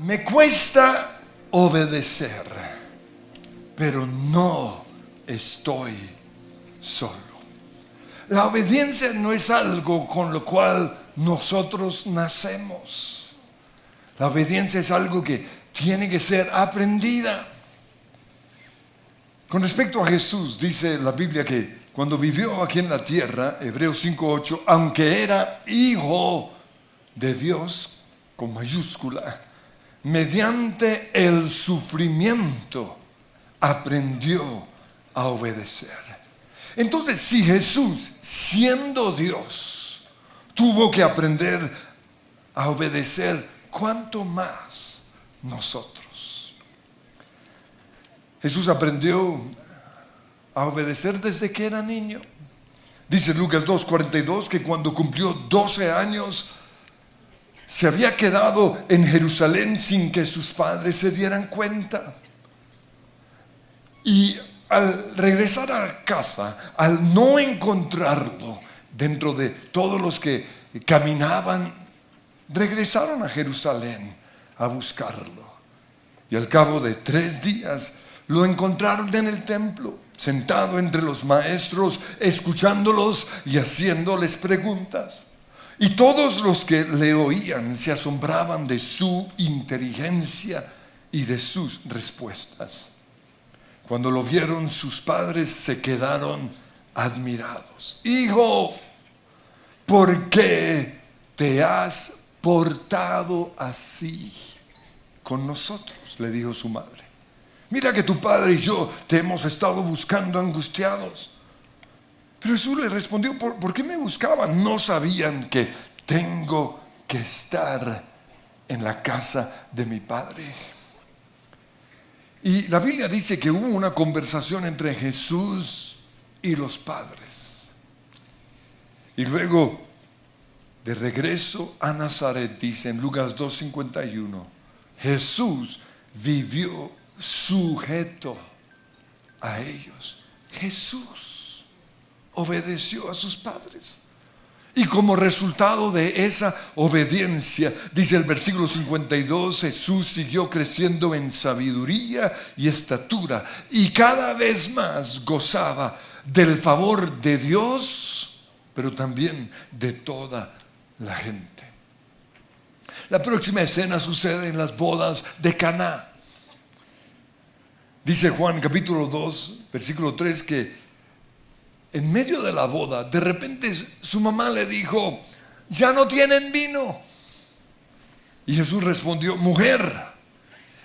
Me cuesta obedecer, pero no estoy solo. La obediencia no es algo con lo cual nosotros nacemos. La obediencia es algo que tiene que ser aprendida. Con respecto a Jesús, dice la Biblia que cuando vivió aquí en la tierra, Hebreos 5:8, aunque era hijo de Dios, con mayúscula, mediante el sufrimiento aprendió a obedecer. Entonces, si Jesús, siendo Dios, tuvo que aprender a obedecer, ¿cuánto más nosotros? Jesús aprendió a obedecer desde que era niño. Dice Lucas 2:42 que cuando cumplió 12 años se había quedado en Jerusalén sin que sus padres se dieran cuenta. Y al regresar a casa, al no encontrarlo dentro de todos los que caminaban, regresaron a Jerusalén a buscarlo. Y al cabo de 3 días lo encontraron en el templo, sentado entre los maestros, escuchándolos y haciéndoles preguntas. Y todos los que le oían se asombraban de su inteligencia y de sus respuestas. Cuando lo vieron, sus padres se quedaron admirados. Hijo, ¿por qué te has portado así con nosotros?, le dijo su madre. Mira que tu padre y yo te hemos estado buscando angustiados. Pero Jesús le respondió, ¿por qué me buscaban? ¿No sabían que tengo que estar en la casa de mi padre? Y la Biblia dice que hubo una conversación entre Jesús y los padres. Y luego, de regreso a Nazaret, dice en Lucas 2:51, Jesús vivió sujeto a ellos. Jesús obedeció a sus padres. Y como resultado de esa obediencia, dice el versículo 52, Jesús siguió creciendo en sabiduría y estatura y cada vez más gozaba del favor de Dios, pero también de toda la gente. La próxima escena sucede en las bodas de Caná. Dice Juan capítulo 2, versículo 3, que en medio de la boda, de repente su mamá le dijo, ya no tienen vino. Y Jesús respondió, mujer,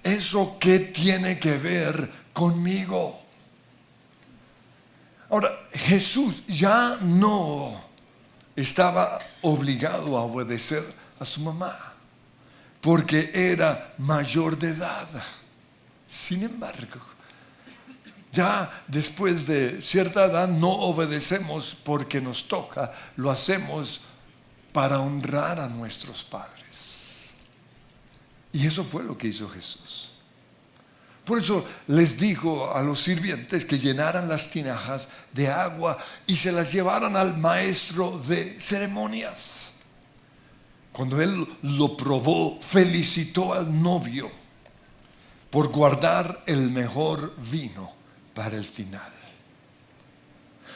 ¿eso qué tiene que ver conmigo? Ahora, Jesús ya no estaba obligado a obedecer a su mamá, porque era mayor de edad. Sin embargo, ya después de cierta edad no obedecemos porque nos toca, lo hacemos para honrar a nuestros padres. Y eso fue lo que hizo Jesús. Por eso les dijo a los sirvientes que llenaran las tinajas de agua y se las llevaran al maestro de ceremonias. Cuando él lo probó, felicitó al novio por guardar el mejor vino para el final.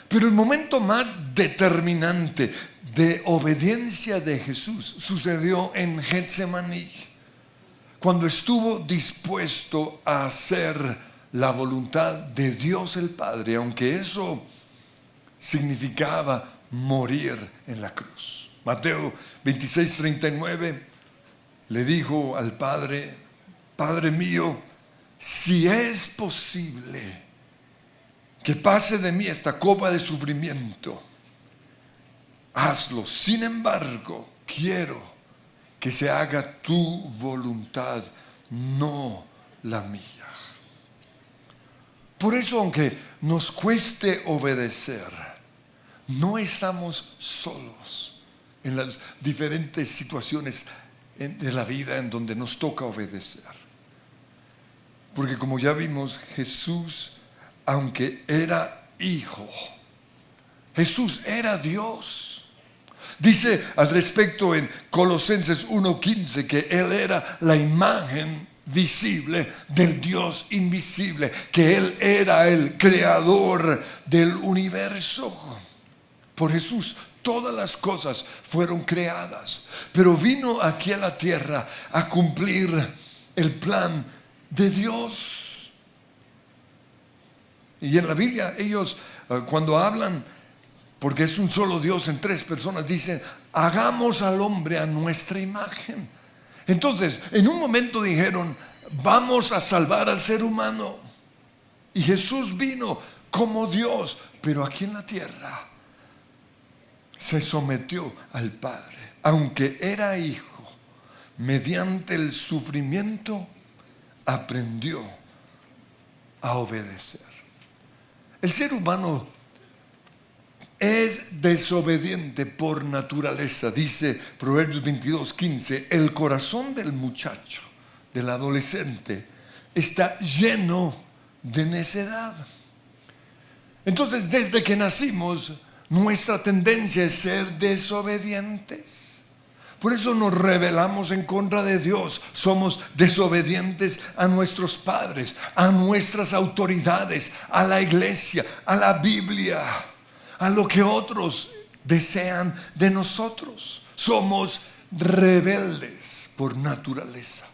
Pero el momento más determinante de obediencia de Jesús sucedió en Getsemaní, cuando estuvo dispuesto a hacer la voluntad de Dios el Padre, aunque eso significaba morir en la cruz. Mateo 26:39 le dijo al Padre, Padre mío, si es posible que pase de mí esta copa de sufrimiento, hazlo. Sin embargo, quiero que se haga tu voluntad, no la mía. Por eso, aunque nos cueste obedecer, no estamos solos en las diferentes situaciones de la vida en donde nos toca obedecer. Porque como ya vimos, Jesús, aunque era hijo, Jesús era Dios. Dice al respecto en Colosenses 1:15 que Él era la imagen visible del Dios invisible, que Él era el creador del universo. Por Jesús todas las cosas fueron creadas, pero vino aquí a la tierra a cumplir el plan de Dios. Y en la Biblia ellos cuando hablan, porque es un solo Dios en tres personas, dicen: hagamos al hombre a nuestra imagen. Entonces, en un momento dijeron: vamos a salvar al ser humano. Y Jesús vino como Dios, pero aquí en la tierra se sometió al Padre. Aunque era hijo, mediante el sufrimiento aprendió a obedecer. El ser humano es desobediente por naturaleza. Dice Proverbios 22:15: el corazón del muchacho, del adolescente, está lleno de necedad. Entonces, desde que nacimos, nuestra tendencia es ser desobedientes. Por eso nos rebelamos en contra de Dios. Somos desobedientes a nuestros padres, a nuestras autoridades, a la iglesia, a la Biblia, a lo que otros desean de nosotros. Somos rebeldes por naturaleza.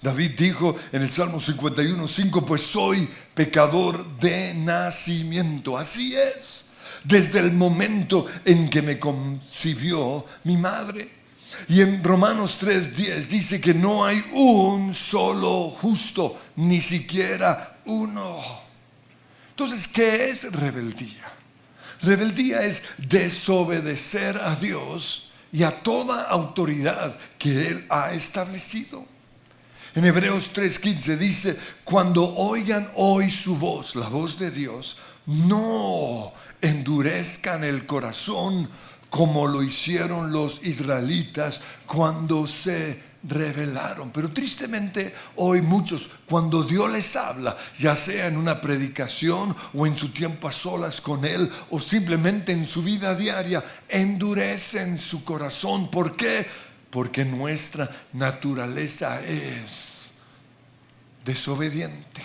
David dijo en el Salmo 51:5: pues soy pecador de nacimiento. Así es, desde el momento en que me concibió mi madre. Y en Romanos 3:10 dice que no hay un solo justo, ni siquiera uno. Entonces, ¿qué es rebeldía? Rebeldía es desobedecer a Dios y a toda autoridad que Él ha establecido. En Hebreos 3:15 dice: cuando oigan hoy su voz, la voz de Dios, no endurezcan el corazón como lo hicieron los israelitas cuando se rebelaron. Pero tristemente hoy muchos, cuando Dios les habla, ya sea en una predicación o en su tiempo a solas con Él, o simplemente en su vida diaria, endurecen su corazón. ¿Por qué? Porque nuestra naturaleza es desobediente.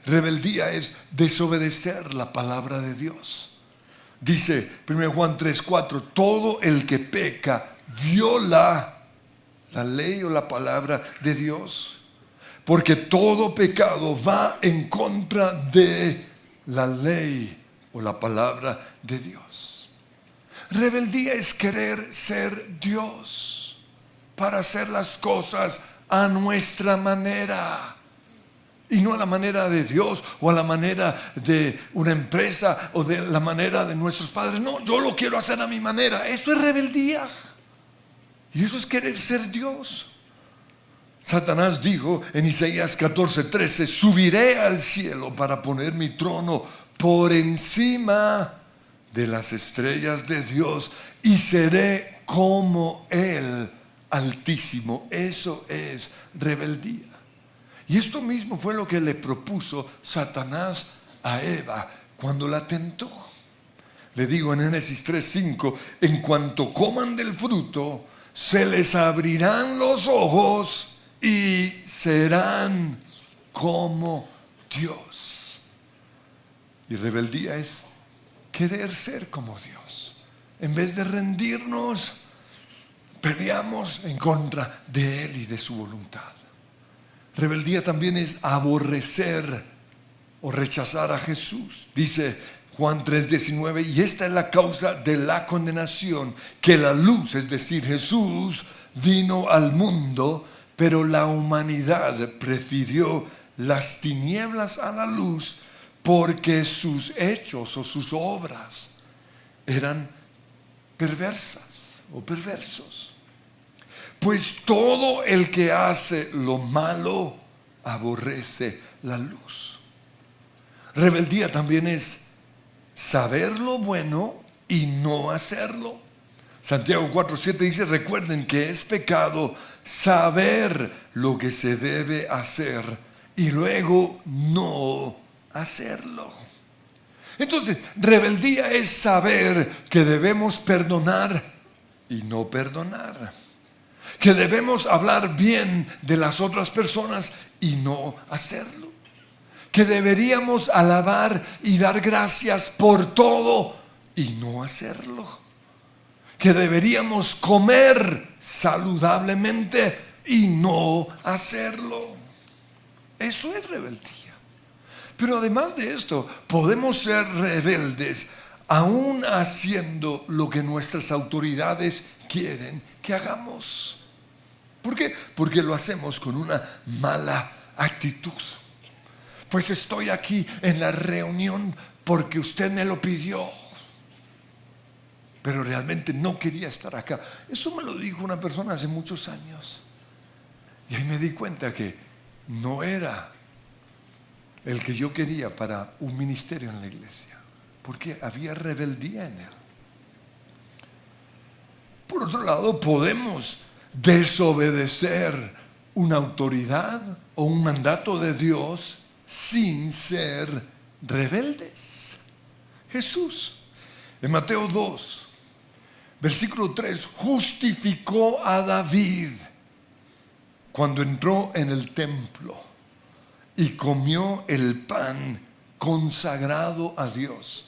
Rebeldía es desobedecer la palabra de Dios. Dice 1 Juan 3:4: todo el que peca viola la ley o la palabra de Dios, porque todo pecado va en contra de la ley o la palabra de Dios. Rebeldía es querer ser Dios para hacer las cosas a nuestra manera y no a la manera de Dios o a la manera de una empresa o de la manera de nuestros padres. No, yo lo quiero hacer a mi manera. Eso es rebeldía y eso es querer ser Dios. Satanás dijo en Isaías 14:13: subiré al cielo para poner mi trono por encima de las estrellas de Dios y seré como Él Altísimo. Eso es rebeldía. Y esto mismo fue lo que le propuso Satanás a Eva cuando la tentó. Le digo en Génesis 3:5: en cuanto coman del fruto, se les abrirán los ojos y serán como Dios. Y rebeldía es querer ser como Dios. En vez de rendirnos, peleamos en contra de Él y de su voluntad. Rebeldía también es aborrecer o rechazar a Jesús. Dice Juan 3:19: y esta es la causa de la condenación, que la luz, es decir, Jesús, vino al mundo, pero la humanidad prefirió las tinieblas a la luz porque sus hechos o sus obras eran perversas o perversos. Pues todo el que hace lo malo aborrece la luz. Rebeldía también es saber lo bueno y no hacerlo. Santiago 4:7 dice: recuerden que es pecado saber lo que se debe hacer y luego no hacerlo. Entonces, rebeldía es saber que debemos perdonar y no perdonar. Que debemos hablar bien de las otras personas y no hacerlo. Que deberíamos alabar y dar gracias por todo y no hacerlo. Que deberíamos comer saludablemente y no hacerlo. Eso es rebeldía. Pero además de esto, podemos ser rebeldes aún haciendo lo que nuestras autoridades quieren que hagamos. ¿Por qué? Porque lo hacemos con una mala actitud. Pues estoy aquí en la reunión porque usted me lo pidió, pero realmente no quería estar acá. Eso me lo dijo una persona hace muchos años. Y ahí me di cuenta que no era el que yo quería para un ministerio en la iglesia, porque había rebeldía en él. Por otro lado, podemos desobedecer una autoridad o un mandato de Dios sin ser rebeldes. Jesús, en Mateo 2, versículo 3, justificó a David cuando entró en el templo y comió el pan consagrado a Dios,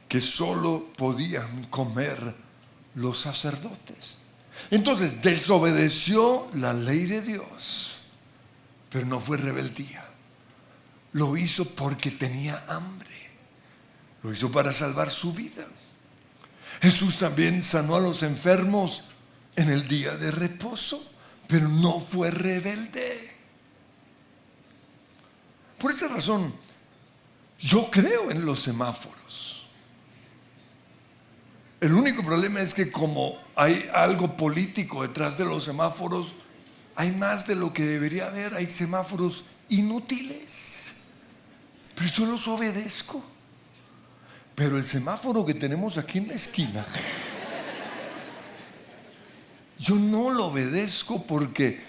que solo podían comer los sacerdotes. Entonces desobedeció la ley de Dios, pero no fue rebeldía. Lo hizo porque tenía hambre. Lo hizo para salvar su vida. Jesús también sanó a los enfermos en el día de reposo, pero no fue rebelde. Por esa razón, yo creo en los semáforos. El único problema es que como hay algo político detrás de los semáforos, hay más de lo que debería haber. Hay semáforos inútiles, pero yo los obedezco. Pero el semáforo que tenemos aquí en la esquina, yo no lo obedezco porque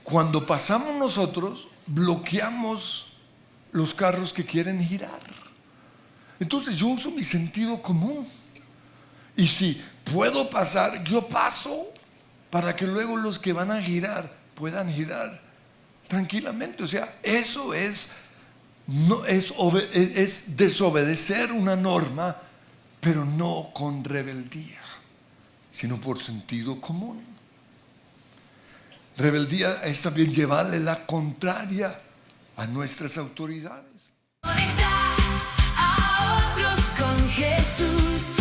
cuando pasamos nosotros bloqueamos los carros que quieren girar. Entonces yo uso mi sentido común. Y si puedo pasar, yo paso para que luego los que van a girar puedan girar tranquilamente. O sea, eso es desobedecer una norma, pero no con rebeldía, sino por sentido común. Rebeldía es también llevarle la contraria a nuestras autoridades. Conectar a otros con Jesús.